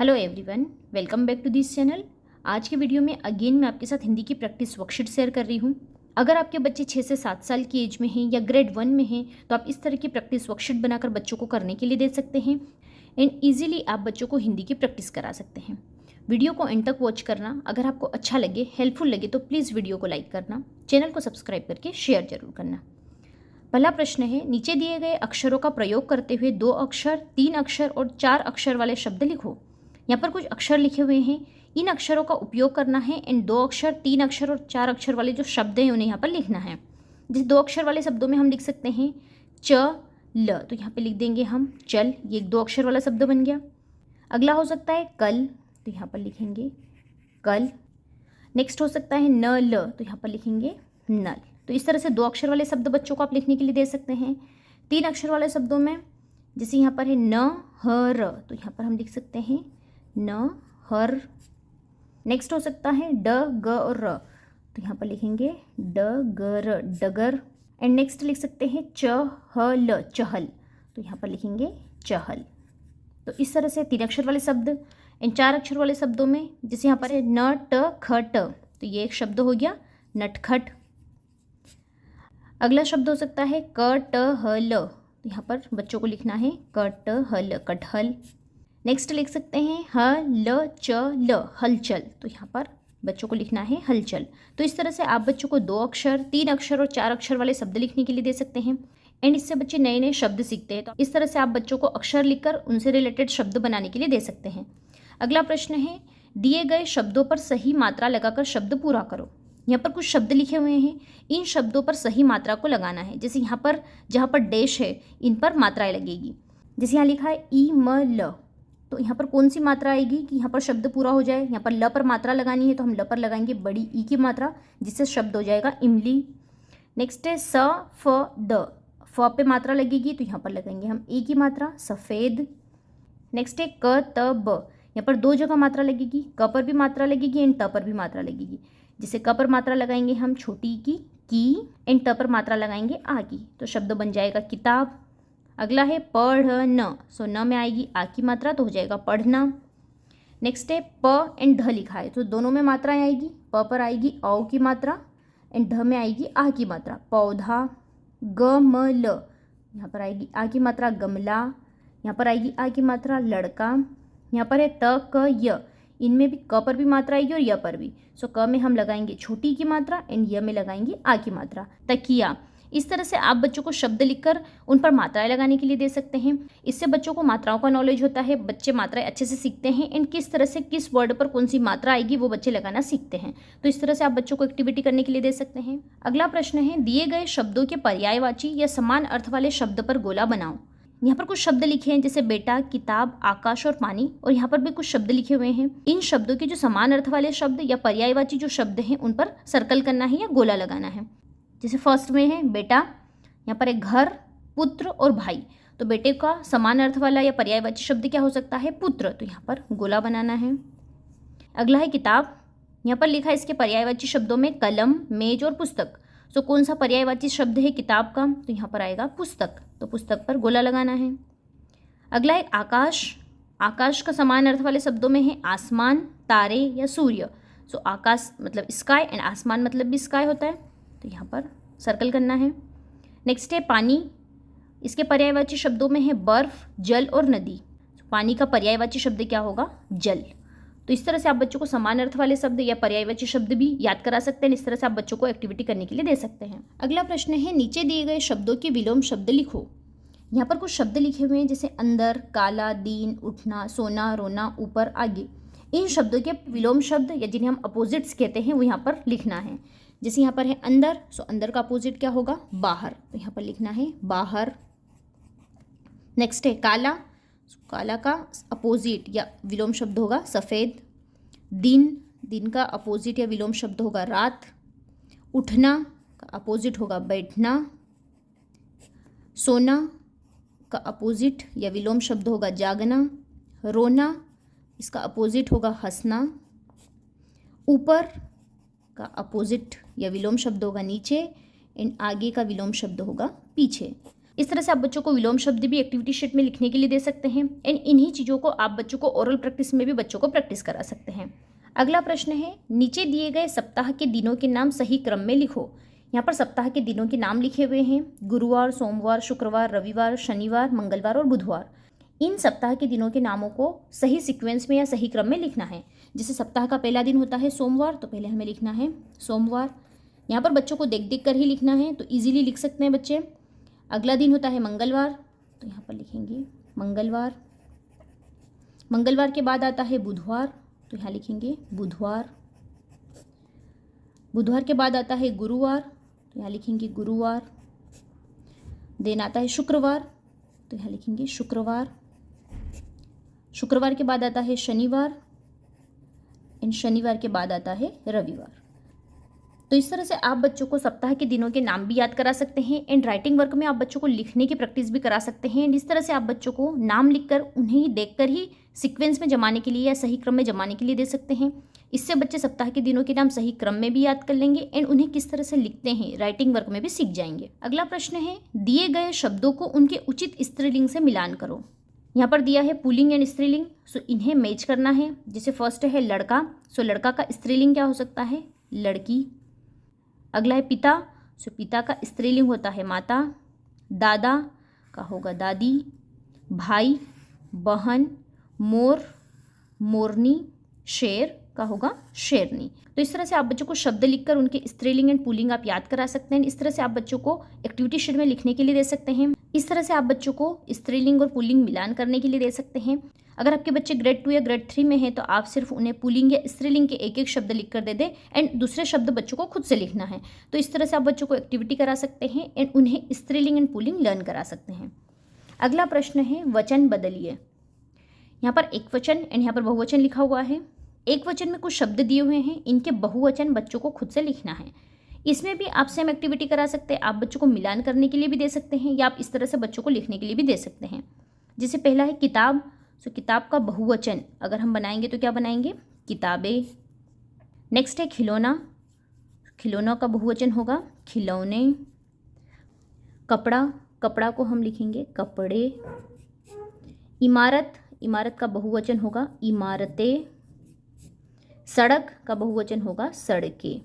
Hello everyone, welcome back to this channel. आज के video में अगेन मैं आपके साथ हिंदी की प्रैक्टिस वर्कशीट शेयर कर रही हूँ। अगर आपके बच्चे 6 से 7 साल की एज में हैं या ग्रेड 1 में हैं तो आप इस तरह की प्रैक्टिस वर्कशीट बनाकर बच्चों को करने के लिए दे सकते हैं एंड ईजिली आप बच्चों को हिंदी की प्रैक्टिस करा सकते हैं। वीडियो को एंड तक वॉच करना। अगर आपको अच्छा लगे, हेल्पफुल लगे तो प्लीज़ वीडियो को लाइक करना, चैनल को सब्सक्राइब करके शेयर जरूर करना। पहला प्रश्न है, नीचे दिए गए अक्षरों का प्रयोग करते हुए 2 अक्षर, 3 अक्षर और 4 अक्षर वाले शब्द लिखो। यहाँ पर कुछ अक्षर लिखे हुए हैं, इन अक्षरों का उपयोग करना है। इन 2 अक्षर, 3 अक्षर और 4 अक्षर वाले जो शब्द हैं उन्हें यहाँ पर लिखना है। जिस 2 अक्षर वाले शब्दों में हम लिख सकते हैं च ल, तो यहाँ पे लिख देंगे हम चल, ये एक 2 अक्षर वाला शब्द बन गया। अगला हो सकता है कल, तो यहाँ पर लिखेंगे कल। नेक्स्ट हो सकता है न ल, तो यहाँ पर लिखेंगे नल। तो इस तरह से 2 अक्षर वाले शब्द बच्चों को आप लिखने के लिए दे सकते हैं। 3 अक्षर वाले शब्दों में जैसे यहाँ पर है न ह र, तो यहाँ पर हम लिख सकते हैं न हर। नेक्स्ट हो सकता है ड ग और र, तो यहाँ पर लिखेंगे ड ग र डगर। एंड नेक्स्ट लिख सकते हैं च ह ल चहल, तो यहाँ पर लिखेंगे चहल। तो इस तरह से 3 अक्षर वाले शब्द। इन 4 अक्षर वाले शब्दों में जैसे यहाँ पर है न ट ख ट, तो ये एक शब्द हो गया नटखट। अगला शब्द हो सकता है क ट ह ल, तो यहाँ पर बच्चों को लिखना है क ट ह ल कटहल। नेक्स्ट लिख सकते हैं ह ल च ल हलचल, तो यहाँ पर बच्चों को लिखना है हलचल। तो इस तरह से आप बच्चों को 2 अक्षर, 3 अक्षर और 4 अक्षर वाले शब्द लिखने के लिए दे सकते हैं एंड इससे बच्चे नए नए शब्द सीखते हैं। तो इस तरह से आप बच्चों को अक्षर लिखकर उनसे रिलेटेड शब्द बनाने के लिए दे सकते हैं। अगला प्रश्न है, दिए गए शब्दों पर सही मात्रा लगाकर शब्द पूरा करो। यहाँ पर कुछ शब्द लिखे हुए हैं, इन शब्दों पर सही मात्रा को लगाना है। जैसे यहाँ पर जहाँ पर डैश है इन पर मात्राएं लगेगी। जैसे यहाँ लिखा है ई म ल, तो यहाँ पर कौन सी मात्रा आएगी कि यहाँ पर शब्द पूरा हो जाए। यहाँ पर ल पर मात्रा लगानी है तो हम ल पर लगाएंगे बड़ी ई की मात्रा, जिससे शब्द हो जाएगा इमली। नेक्स्ट है स फ द, फ पे मात्रा लगेगी तो यहाँ पर लगाएंगे हम ए की मात्रा सफ़ेद। नेक्स्ट है क त ब, यहाँ पर 2 जगह मात्रा लगेगी, क पर भी मात्रा लगेगी एंड त पर भी मात्रा लगेगी। जिसे क पर मात्रा लगाएंगे हम छोटी की एंड त पर मात्रा लगाएंगे आ की, तो शब्द बन जाएगा किताब। अगला है पढ़न, सो न में आएगी आ की मात्रा तो हो जाएगा पढ़ना। नेक्स्ट है प एंड ध लिखा है, तो दोनों में मात्राएं आएगी। प पर आएगी औ की मात्रा एंड ध में आएगी आ की मात्रा पौधा। ग म ल, यहाँ पर आएगी आ की मात्रा गमला, यहाँ पर आएगी आ की मात्रा लड़का। यहाँ पर है त क य, इनमें भी क पर भी मात्रा आएगी और य पर भी। सो क में हम लगाएंगे छोटी की मात्रा एंड य में लगाएंगे आ की मात्रा तकिया। इस तरह से आप बच्चों को शब्द लिखकर उन पर मात्राएं लगाने के लिए दे सकते हैं। इससे बच्चों को मात्राओं का नॉलेज होता है, बच्चे मात्राएं अच्छे से सीखते हैं एंड किस तरह से किस वर्ड पर कौन सी मात्रा आएगी वो बच्चे लगाना सीखते हैं। तो इस तरह से आप बच्चों को एक्टिविटी करने के लिए दे सकते हैं। अगला प्रश्न है, दिए गए शब्दों के पर्यायवाची या समान अर्थ वाले शब्द पर गोला बनाओ। यहाँ पर कुछ शब्द लिखे हैं जैसे बेटा, किताब, आकाश और पानी, और यहाँ पर भी कुछ शब्द लिखे हुए हैं। इन शब्दों के जो समान अर्थ वाले शब्द या पर्यायवाची जो शब्द हैं उन पर सर्कल करना है या गोला लगाना है। जैसे फर्स्ट में है बेटा, यहाँ पर एक घर, पुत्र और भाई, तो बेटे का समान अर्थ वाला या पर्यायवाची शब्द क्या हो सकता है पुत्र, तो यहाँ पर गोला बनाना है। अगला है किताब, यहाँ पर लिखा है इसके पर्यायवाची शब्दों में कलम, मेज और पुस्तक। सो कौन सा पर्यायवाची शब्द है किताब का, तो यहाँ पर आएगा पुस्तक, तो पुस्तक पर गोला लगाना है। अगला है आकाश, आकाश का समान अर्थ वाले शब्दों में है आसमान, तारे या सूर्य। सो आकाश मतलब स्काई एंड आसमान मतलब भी स्काई होता है, तो यहाँ पर सर्कल करना है। नेक्स्ट है पानी, इसके पर्यायवाची शब्दों में है बर्फ, जल और नदी। पानी का पर्यायवाची शब्द क्या होगा, जल। तो इस तरह से आप बच्चों को समान अर्थ वाले शब्द या पर्यायवाची शब्द भी याद करा सकते हैं। इस तरह से आप बच्चों को एक्टिविटी करने के लिए दे सकते हैं। अगला प्रश्न है, नीचे दिए गए शब्दों के विलोम शब्द लिखो। यहाँ पर कुछ शब्द लिखे हुए हैं जैसे अंदर, काला, दीन, उठना, सोना, रोना, ऊपर, आगे। इन शब्दों के विलोम शब्द या जिन्हें हम अपोजिट्स कहते हैं वो यहाँ पर लिखना है। जैसे यहाँ पर है अंदर, सो अंदर का अपोजिट क्या होगा, बाहर, तो यहाँ पर लिखना है बाहर। नेक्स्ट है काला, काला का अपोजिट या विलोम शब्द होगा सफ़ेद। दिन, दिन का अपोजिट या विलोम शब्द होगा रात। उठना का अपोजिट होगा बैठना। सोना का अपोजिट या विलोम शब्द होगा जागना। रोना, इसका अपोजिट होगा हंसना। ऊपर का अपोजिट या विलोम शब्द होगा नीचे एंड आगे का विलोम शब्द होगा पीछे। इस तरह से आप बच्चों को विलोम शब्द भी एक्टिविटी शीट में लिखने के लिए दे सकते हैं एंड इन्हीं चीज़ों को आप बच्चों को ओरल प्रैक्टिस में भी बच्चों को प्रैक्टिस करा सकते हैं। अगला प्रश्न है, नीचे दिए गए सप्ताह के दिनों के नाम सही क्रम में लिखो। यहाँ पर सप्ताह के दिनों के नाम लिखे हुए हैं, गुरुवार, सोमवार, शुक्रवार, रविवार, शनिवार, मंगलवार और बुधवार। इन सप्ताह के दिनों के नामों को सही सीक्वेंस में या सही क्रम में लिखना है। जैसे सप्ताह का पहला दिन होता है सोमवार, तो पहले हमें लिखना है सोमवार। यहाँ पर बच्चों को देख देख कर ही लिखना है, तो इजीली लिख सकते हैं बच्चे। अगला दिन होता है मंगलवार, तो यहाँ पर लिखेंगे मंगलवार। मंगलवार के बाद आता है बुधवार, तो यहाँ लिखेंगे बुधवार। बुधवार के बाद आता है गुरुवार, तो यहाँ लिखेंगे गुरुवार। देन आता है शुक्रवार, तो यहाँ लिखेंगे शुक्रवार। शुक्रवार के बाद आता है शनिवार एंड शनिवार के बाद आता है रविवार। तो इस तरह से आप बच्चों को सप्ताह के दिनों के नाम भी याद करा सकते हैं एंड राइटिंग वर्क में आप बच्चों को लिखने की प्रैक्टिस भी करा सकते हैं। एंड इस तरह से आप बच्चों को नाम लिखकर उन्हें देखकर ही सीक्वेंस में जमाने के लिए या सही क्रम में जमाने के लिए दे सकते हैं। इससे बच्चे सप्ताह के दिनों के नाम सही क्रम में भी याद कर लेंगे एंड उन्हें किस तरह से लिखते हैं राइटिंग वर्क में भी सीख जाएंगे। अगला प्रश्न है, दिए गए शब्दों को उनके उचित स्त्रीलिंग से मिलान करो। यहाँ पर दिया है पुल्लिंग एंड स्त्रीलिंग, सो इन्हें मैच करना है। जैसे फर्स्ट है लड़का, सो लड़का का स्त्रीलिंग क्या हो सकता है, लड़की। अगला है पिता, सो पिता का स्त्रीलिंग होता है माता। दादा का होगा दादी। भाई, बहन, मोर, मोरनी। शेर का होगा शेरनी। तो इस तरह से आप बच्चों को शब्द लिखकर उनके स्त्रीलिंग एंड पुल्लिंग आप याद करा सकते हैं। इस तरह से आप बच्चों को एक्टिविटी शीट में लिखने के लिए दे सकते हैं। इस तरह से आप बच्चों को स्त्रीलिंग और पुल्लिंग मिलान करने के लिए दे सकते हैं। अगर आपके बच्चे ग्रेड 2 या ग्रेड 3 में हैं तो आप सिर्फ उन्हें पुल्लिंग या स्त्रीलिंग के एक एक शब्द लिख कर दे दें एंड दूसरे शब्द बच्चों को खुद से लिखना है। तो इस तरह से आप बच्चों को एक्टिविटी करा सकते हैं एंड उन्हें स्त्रीलिंग एंड पुल्लिंग लर्न करा सकते हैं। अगला प्रश्न है, वचन बदलिए। यहाँ पर एक वचन एंड यहाँ पर बहुवचन लिखा हुआ है। एक वचन में कुछ शब्द दिए हुए हैं, इनके बहुवचन बच्चों को खुद से लिखना है। इसमें भी आप सेम एक्टिविटी करा सकते हैं। आप बच्चों को मिलान करने के लिए भी दे सकते हैं या आप इस तरह से बच्चों को लिखने के लिए भी दे सकते हैं। जैसे पहला है किताब, सो किताब का बहुवचन अगर हम बनाएंगे तो क्या बनाएंगे, किताबें। नेक्स्ट है खिलौना, खिलौनों का बहुवचन होगा खिलौने। कपड़ा, कपड़ा को हम लिखेंगे कपड़े। इमारत, इमारत का बहुवचन होगा इमारतें। सड़क का बहुवचन होगा सड़कें।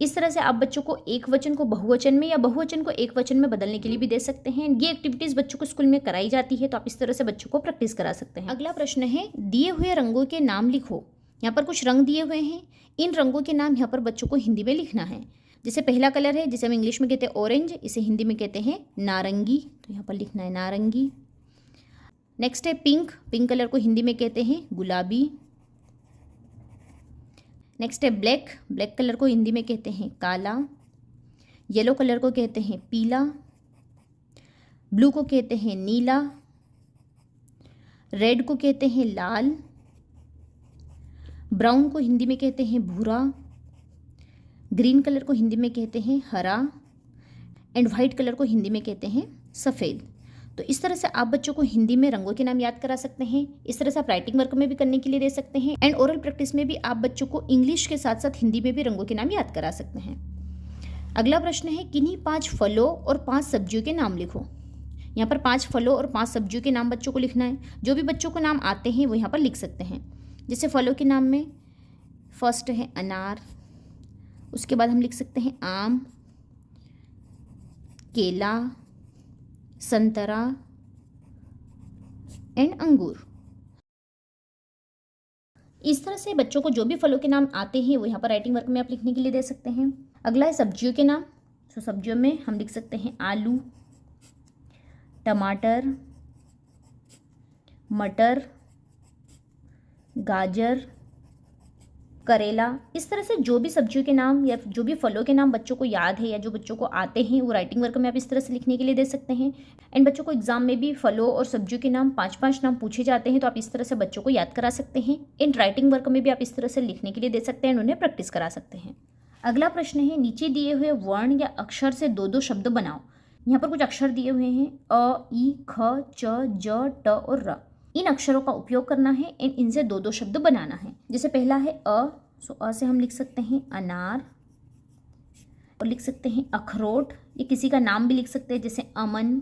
इस तरह से आप बच्चों को एक वचन को बहुवचन में या बहुवचन को एक वचन में बदलने के लिए भी दे सकते हैं। ये एक्टिविटीज़ बच्चों को स्कूल में कराई जाती है, तो आप इस तरह से बच्चों को प्रैक्टिस करा सकते हैं। अगला प्रश्न है, दिए हुए रंगों के नाम लिखो। यहाँ पर कुछ रंग दिए हुए हैं, इन रंगों के नाम यहाँ पर बच्चों को हिंदी में लिखना है। जैसे पहला कलर है, जिसे हम इंग्लिश में कहते हैं ऑरेंज, इसे हिंदी में कहते हैं नारंगी, तो यहाँ पर लिखना है नारंगी। नेक्स्ट है पिंक, पिंक कलर को हिंदी में कहते हैं गुलाबी। नेक्स्ट है ब्लैक, ब्लैक कलर को हिंदी में कहते हैं काला। येलो कलर को कहते हैं पीला। ब्लू को कहते हैं नीला। रेड को कहते हैं लाल। ब्राउन को हिंदी में कहते हैं भूरा। ग्रीन कलर को हिंदी में कहते हैं हरा एंड वाइट कलर को हिंदी में कहते हैं सफ़ेद। तो इस तरह से आप बच्चों को हिंदी में रंगों के नाम याद करा सकते हैं। इस तरह से आप राइटिंग वर्क में भी करने के लिए दे सकते हैं एंड ओरल प्रैक्टिस में भी आप बच्चों को इंग्लिश के साथ साथ हिंदी में भी रंगों के नाम याद करा सकते हैं। अगला प्रश्न है, किन्हीं 5 फलों और 5 सब्जियों के नाम लिखो। यहाँ पर 5 फलों और 5 सब्जियों के नाम बच्चों को लिखना है। जो भी बच्चों को नाम आते हैं वो यहाँ पर लिख सकते हैं। जैसे फलों के नाम में फर्स्ट है अनार, उसके बाद हम लिख सकते हैं आम, केला, संतरा एंड अंगूर। इस तरह से बच्चों को जो भी फलों के नाम आते हैं वो यहाँ पर राइटिंग वर्क में आप लिखने के लिए दे सकते हैं। अगला है सब्जियों के नाम, तो सब्जियों में हम लिख सकते हैं आलू, टमाटर, मटर, गाजर, करेला। इस तरह से जो भी सब्जियों के नाम या जो भी फलों के नाम बच्चों को याद है या जो बच्चों को आते हैं वो राइटिंग वर्क में आप इस तरह से लिखने के लिए दे सकते हैं। एंड बच्चों को एग्जाम में भी फलों और सब्जियों के नाम 5-5 नाम पूछे जाते हैं, तो आप इस तरह से बच्चों को याद करा सकते हैं। इन राइटिंग वर्क में भी आप इस तरह से लिखने के लिए दे सकते हैं और उन्हें प्रैक्टिस करा सकते हैं। अगला प्रश्न है, नीचे दिए हुए वर्ण या अक्षर से 2-2 शब्द बनाओ। यहाँ पर कुछ अक्षर दिए हुए हैं अ, ई, ख, च, ज, ट और र। इन अक्षरों का उपयोग करना है एंड इनसे 2-2 शब्द बनाना है। जैसे पहला है अ, सो अ से हम लिख सकते हैं अनार और लिख सकते हैं अखरोट ये किसी का नाम भी लिख सकते हैं, जैसे अमन।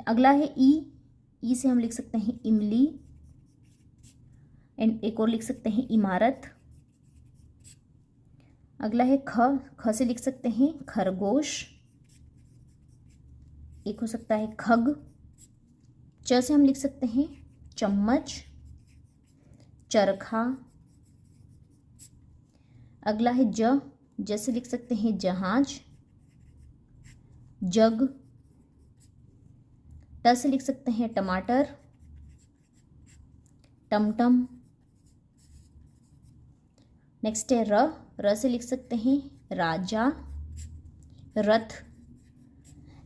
अगला है ई से हम लिख सकते हैं इमली। एंड एक और लिख सकते हैं इमारत। अगला है ख से लिख सकते हैं खरगोश। एक हो सकता है खग। च से हम लिख सकते हैं चम्मच, चरखा। अगला है ज से लिख सकते हैं जहाज, जग। ट से लिख सकते हैं टमाटर, टमटम। नेक्स्ट है र से लिख सकते हैं राजा, रथ।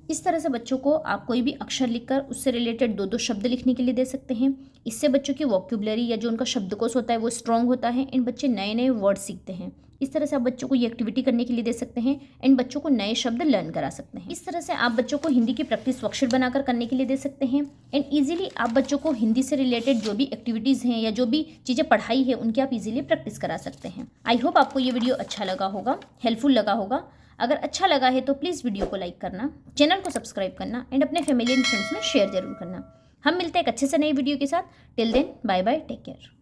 इस तरह से बच्चों को आप कोई भी अक्षर लिखकर उससे रिलेटेड 2-2 शब्द लिखने के लिए दे सकते हैं। इससे बच्चों की वोकैब्युलरी या जो उनका शब्दकोश होता है वो स्ट्रांग होता है एंड बच्चे नए नए वर्ड सीखते हैं। इस तरह से आप बच्चों को ये एक्टिविटी करने के लिए दे सकते हैं एंड बच्चों को नए शब्द लर्न करा सकते हैं। इस तरह से आप बच्चों को हिंदी की प्रैक्टिस वर्कशीट बनाकर करने के लिए दे सकते हैं एंड ईजिली आप बच्चों को हिंदी से रिलेटेड जो भी एक्टिविटीज़ हैं या जो भी चीज़ें पढ़ाई है उनकी आप इजीली प्रैक्टिस करा सकते हैं। आई होप आपको ये वीडियो अच्छा लगा होगा, हेल्पफुल लगा होगा। अगर अच्छा लगा है तो प्लीज़ वीडियो को लाइक करना, चैनल को सब्सक्राइब करना एंड अपने फैमिली एंड फ्रेंड्स में शेयर जरूर करना। हम मिलते हैं एक अच्छे से नई वीडियो के साथ। Till then bye bye, take care.